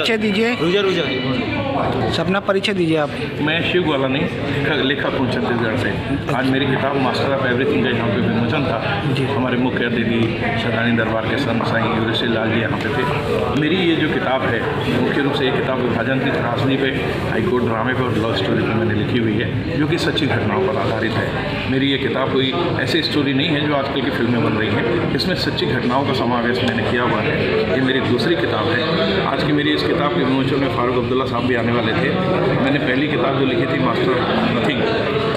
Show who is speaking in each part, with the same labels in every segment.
Speaker 1: परिचय दीजिए। अपना परिचय दीजिए आप।
Speaker 2: मैं शिव गोलानी, लेखक हूँ छत्तीसगढ़ से। आज मेरी किताब मास्टर ऑफ एवरीथिंग का यहाँ पे विमोचन था। हमारे मुख्य अतिथि शदानी दरबार के संत साईं युवराज लाल जी यहाँ पे थे। मेरी ये जो किताब है मुख्य रूप से ये किताब विभाजन की त्रासदी पे, हाईकोर्ट ड्रामे पे और लव स्टोरी पे मैंने लिखी हुई है, जो कि सच्ची घटनाओं पर आधारित है। मेरी ये किताब कोई ऐसी स्टोरी नहीं है जो आजकल की फिल्में बन रही हैं। इसमें सच्ची घटनाओं का समावेश मैंने किया हुआ है। ये मेरी दूसरी किताब है। आज की मेरी इस किताब के विमोचन में फारूक अब्दुल्ला साहब भी आने वाले थे। मैंने पहली किताब जो लिखी थी मास्टर ऑफ नथिंग,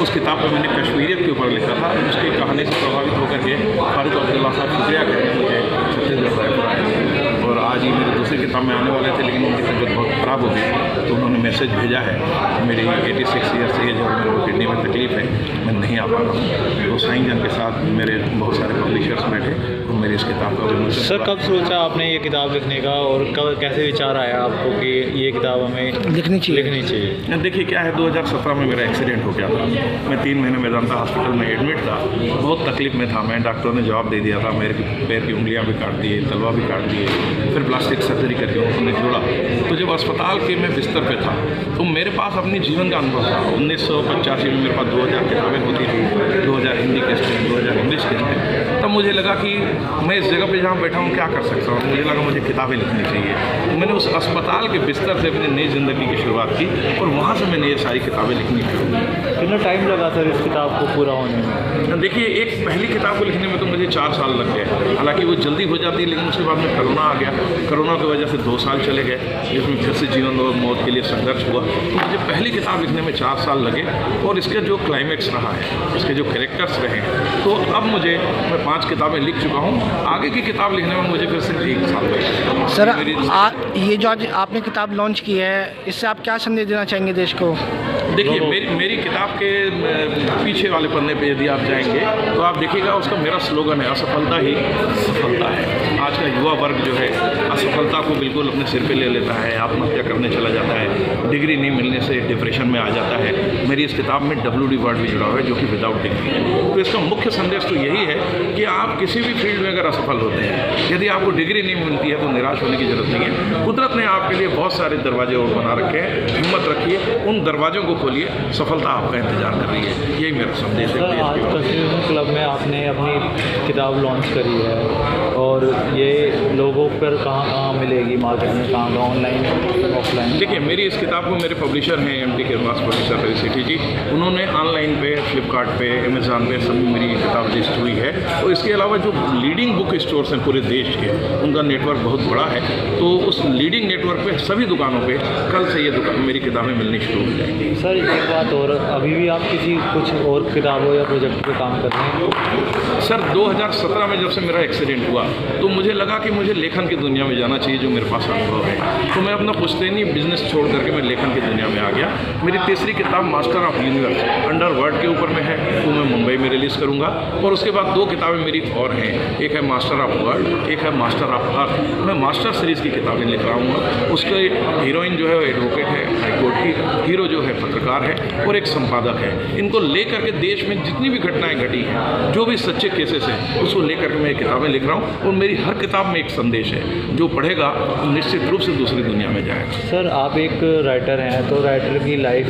Speaker 2: उस किताब पर मैंने कश्मीरियत के ऊपर लिखा था। उसकी कहानी से प्रभावित होकर के फारूक अब्दुल्ला साहब शुक्रिया कहने मुझे छत्तीसगढ़ रायपुर आए और आज ही मेरी दूसरी किताब में आने वाले थे, लेकिन उनकी तबीयत बहुत ख़राब हो गई तो उन्होंने मैसेज भेजा है मेरी 86 ईयर्स एज और मेरे को किडनी में तकलीफ है, मैं नहीं आ पा रहा हूँ। तो साईं जन के साथ मेरे बहुत सारे पब्लिशर्स बैठे और मेरी इस किताब का विमोचन।
Speaker 3: सर, कब सोचा आपने ये किताब लिखने का और कब कैसे विचार आया आपको कि ये किताब हमें लिखनी चाहिए?
Speaker 2: देखिए क्या है, 2017 में मेरा एक्सीडेंट हो गया था। मैं 3 महीने मेदांता हॉस्पिटल में एडमिट था। बहुत तकलीफ में था मैं। डॉक्टरों ने जवाब दे दिया था, मेरे पैर की उंगलियां भी काट दिए, तलवा भी काट दिए, फिर प्लास्टिक सर्जरी करके उन्होंने जोड़ा। तो जब अस्पताल के मैं बिस्तर पे था तो मेरे पास अपने जीवन का अनुभव था। 1985 में मेरे पास 2000 किताबें होती थी, 2000 हिंदी के स्टेट, 2000 इंग्लिश के स्टेट। तब मुझे लगा कि मैं इस जगह पे जहाँ बैठा हूँ क्या कर सकता हूँ। मुझे लगा मुझे किताबें लिखनी चाहिए। तो मैंने उस अस्पताल के बिस्तर से अपनी नई ज़िंदगी की शुरुआत की और वहाँ से मैंने ये सारी किताबें लिखनी शुरू की।
Speaker 3: कितना टाइम लगा सर इस किताब को पूरा होने में?
Speaker 2: देखिए, एक पहली किताब को लिखने में तो मुझे 4 साल लग गए। हालांकि वो जल्दी हो जाती है, लेकिन उसके बाद में कोरोना आ गया। कोरोना की वजह से 2 साल चले गए, जिसमें फिर से जीवन और मौत के लिए संघर्ष हुआ। तो मुझे पहली किताब लिखने में 4 साल लगे और इसका जो क्लाइमैक्स रहा है, इसके जो कैरेक्टर्स रहे, तो अब मैं 5 किताबें लिख चुका हूँ। आगे की किताब लिखने में मुझे फिर से 1 साल लगेगा।
Speaker 1: सर, ये जो आज आपने किताब लॉन्च की है, इससे आप क्या संदेश देना चाहेंगे देश को?
Speaker 2: देखिए, मेरी किताब के पीछे वाले पन्ने पे यदि आप जाएंगे तो आप देखिएगा उसका मेरा स्लोगन है, असफलता ही सफलता है। आज का युवा वर्ग जो है असफलता को बिल्कुल अपने सिर पे ले लेता है, आत्महत्या करने चला जाता है, डिग्री नहीं मिलने से डिप्रेशन में आ जाता है। मेरी इस किताब में WD वर्ड भी जुड़ा हुआ है, जो कि विदाउट डिग्री है। तो इसका मुख्य संदेश तो यही है कि आप किसी भी फील्ड में अगर असफल होते हैं, यदि आपको डिग्री नहीं मिलती है तो निराश होने की जरूरत नहीं है। कुदरत ने आपके लिए बहुत सारे दरवाजे और बना रखे हैं। हिम्मत रखिए, उन दरवाजों को खोलिए, सफलता आपका इंतजार कर रही है। यही मेरा संदेश है।
Speaker 3: आज कश्मीर क्लब में आपने अपनी किताब लॉन्च करी है और ये लोगों पर कहाँ मिलेगी मार्केट में, कहाँ ऑनलाइन ऑफलाइन?
Speaker 2: देखिए, मेरी इस किताब को मेरे पब्लिशर हैं MD के पास प्रोफेसर फेलिसिटी जी, उन्होंने ऑनलाइन पे, फ्लिपकार्ट पे, अमेज़ॉन पे सभी मेरी किताब लिस्ट हुई है। और इसके अलावा जो लीडिंग बुक स्टोर्स हैं पूरे देश के, उनका नेटवर्क बहुत बड़ा है। तो उस लीडिंग नेटवर्क पे सभी दुकानों पे कल से ये मेरी किताबें मिलनी शुरू हो जाएंगी।
Speaker 3: सर, एक बात और, अभी भी आप कुछ और किताबों या प्रोजेक्ट पे काम कर रहे हैं?
Speaker 2: सर, 2017 में जब से मेरा एक्सीडेंट हुआ तो मुझे लगा कि मुझे लेखन की दुनिया में जाना चाहिए, जो मेरे पास अनुभव है। तो मैं अपना पुश्तैनी बिजनेस छोड़ करके मैं लेखन की दुनिया में आ गया। मेरी तीसरी किताब मास्टर ऑफ यूनिवर्स अंडरवर्ल्ड के ऊपर में है, वो मैं मुंबई में रिलीज़ करूँगा। और उसके बाद 2 किताबें मेरी और हैं, एक है मास्टर ऑफ वर्ल्ड, एक है मास्टर ऑफ अर्थ। मैं मास्टर सीरीज़ की किताबें लिख रहा हूँ। उसके हीरोइन जो है वो एडवोकेट है हाईकोर्ट की, हीरो जो है पत्रकार है और एक संपादक है। इनको लेकर के देश में जितनी भी घटनाएं घटी हैं, जो भी सच्चे केसेस हैं, उसको लेकर के मैं किताबें लिख रहा हूँ। और मेरी हर किताब में एक संदेश है, जो पढ़ेगा तो निश्चित रूप से दूसरी दुनिया में जाएगा।
Speaker 3: सर, आप एक राइटर हैं, तो राइटर की लाइफ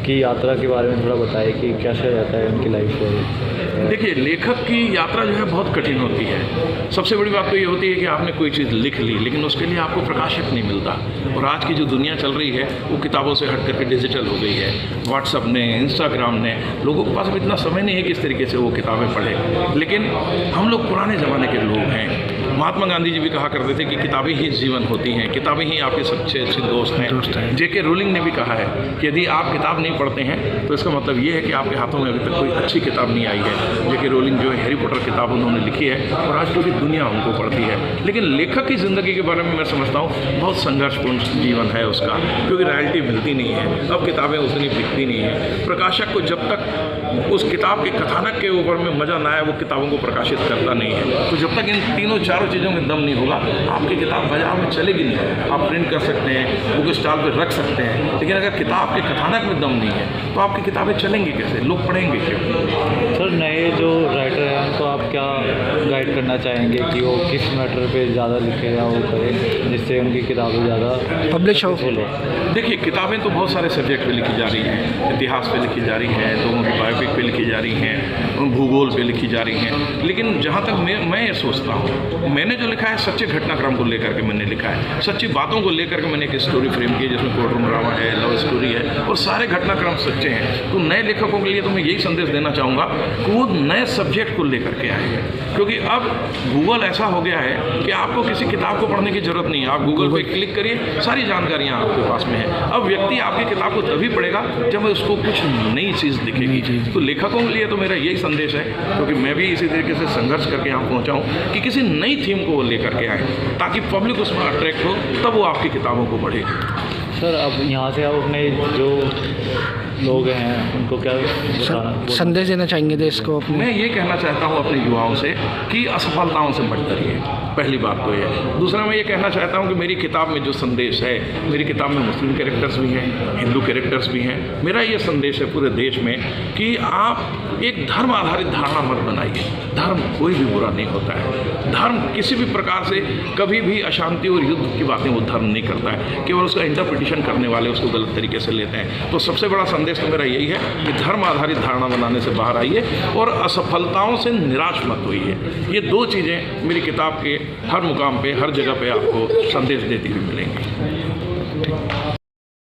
Speaker 3: की यात्रा के बारे में थोड़ा बताइए कि कैसा रहता है उनकी लाइफ स्टोरी?
Speaker 2: देखिए, लेखक की यात्रा जो है बहुत कठिन होती है। सबसे बड़ी बात तो ये होती है कि आपने कोई चीज़ लिख ली, लेकिन उसके लिए आपको प्रकाशक नहीं मिलता। और आज की जो दुनिया चल रही है वो किताबों से हट करके डिजिटल हो गई है। व्हाट्सअप ने, इंस्टाग्राम ने, लोगों के पास अब इतना समय नहीं है कि इस तरीके से वो किताबें पढ़ें। लेकिन हम लोग पुराने ज़माने के लोग हैं। महात्मा गांधी जी भी कहा करते थे कि किताबें ही जीवन होती हैं, किताबें ही आपके सबसे अच्छे दोस्त हैं। JK रोलिंग ने भी कहा है कि यदि आप किताब नहीं पढ़ते हैं तो इसका मतलब ये है कि आपके हाथों में अभी तक कोई अच्छी किताब नहीं आई है। JK रोलिंग जो है हैरी पॉटर किताब उन्होंने लिखी है और आज पूरी दुनिया उनको पढ़ती है। लेकिन लेखक की ज़िंदगी के बारे में मैं समझता हूँ बहुत संघर्षपूर्ण जीवन है उसका, क्योंकि रॉयल्टी मिलती नहीं है। अब किताबें उतनी बिकती नहीं है। प्रकाशक को जब तक उस किताब के कथानक के ऊपर में मज़ा ना आए, वो किताबों को प्रकाशित करता नहीं है। तो जब तक इन तीनों चार चारों चीज़ों में दम नहीं होगा, आपकी किताब बाजार में चलेगी नहीं। आप प्रिंट कर सकते हैं, बुक स्टॉल पर रख सकते हैं, लेकिन अगर किताब के कथानक में दम नहीं है तो आपकी किताबें चलेंगी कैसे, लोग पढ़ेंगे क्यों?
Speaker 3: सर नए जो राइटर हैं उनको आप क्या गाइड करना चाहेंगे कि वो किस मैटर पे ज़्यादा लिखे या वो करें जिससे उनकी किताबें ज़्यादा
Speaker 1: पब्लिश हो?
Speaker 2: देखिए, किताबें तो बहुत सारे सब्जेक्ट पे लिखी जा रही हैं, इतिहास पे लिखी जा रही हैं, लोगों की बायोपिक पे लिखी जा रही हैं, भूगोल पे लिखी जा रही हैं, लेकिन जहाँ तक मैं ये सोचता हूँ, मैंने जो लिखा है सच्चे घटनाक्रम को लेकर के मैंने लिखा है, सच्ची बातों को लेकर के मैंने एक स्टोरी फ्रेम की है जिसमें कोर्ट रूम ड्रामा है, लव स्टोरी है और सारे घटनाक्रम सच्चे हैं। तो नए लेखकों के लिए तो मैं यही संदेश देना चाहूँगा कि वो नए सब्जेक्ट को लेकर के आए, क्योंकि अब गूगल ऐसा हो गया है कि आपको किसी किताब को पढ़ने की जरूरत नहीं है, आप गूगल पे क्लिक करिए, सारी जानकारियाँ आपके पास में है। अब व्यक्ति आपकी किताब को तभी पढ़ेगा जब उसको कुछ नई चीज़ दिखेगी। तो लेखकों के लिए तो मेरा यही संदेश है, क्योंकि मैं भी इसी तरीके से संघर्ष करके यहाँ पहुँचा हूँ कि किसी नई थीम को वो लेकर के आए ताकि पब्लिक उसमें अट्रैक्ट हो, तब वो आपकी किताबों को पढ़ेगी।
Speaker 3: सर अब यहाँ से आप अपने जो लोग हैं उनको क्या
Speaker 1: संदेश देना चाहेंगे देश को अपने?
Speaker 2: मैं ये कहना चाहता हूँ अपने युवाओं से कि असफलताओं से मत डरिए, पहली बात तो ये। दूसरा, मैं ये कहना चाहता हूँ कि मेरी किताब में जो संदेश है, मेरी किताब में मुस्लिम कैरेक्टर्स भी हैं, हिंदू कैरेक्टर्स भी हैं। मेरा ये संदेश है पूरे देश में कि आप एक धर्म आधारित धारणा मत बनाइए। धर्म कोई भी बुरा नहीं होता है, धर्म किसी भी प्रकार से कभी भी अशांति और युद्ध की बातें वो धर्म नहीं करता है, केवल उसका इंटरप्रिटेशन करने वाले उसको गलत तरीके से लेते हैं। तो सबसे बड़ा संदेश तो मेरा यही है कि धर्म आधारित धारणा बनाने से बाहर आइए और असफलताओं से निराश मत होइए। ये दो चीज़ें मेरी किताब के हर मुकाम पे, हर जगह पे आपको संदेश देती हुई मिलेंगी।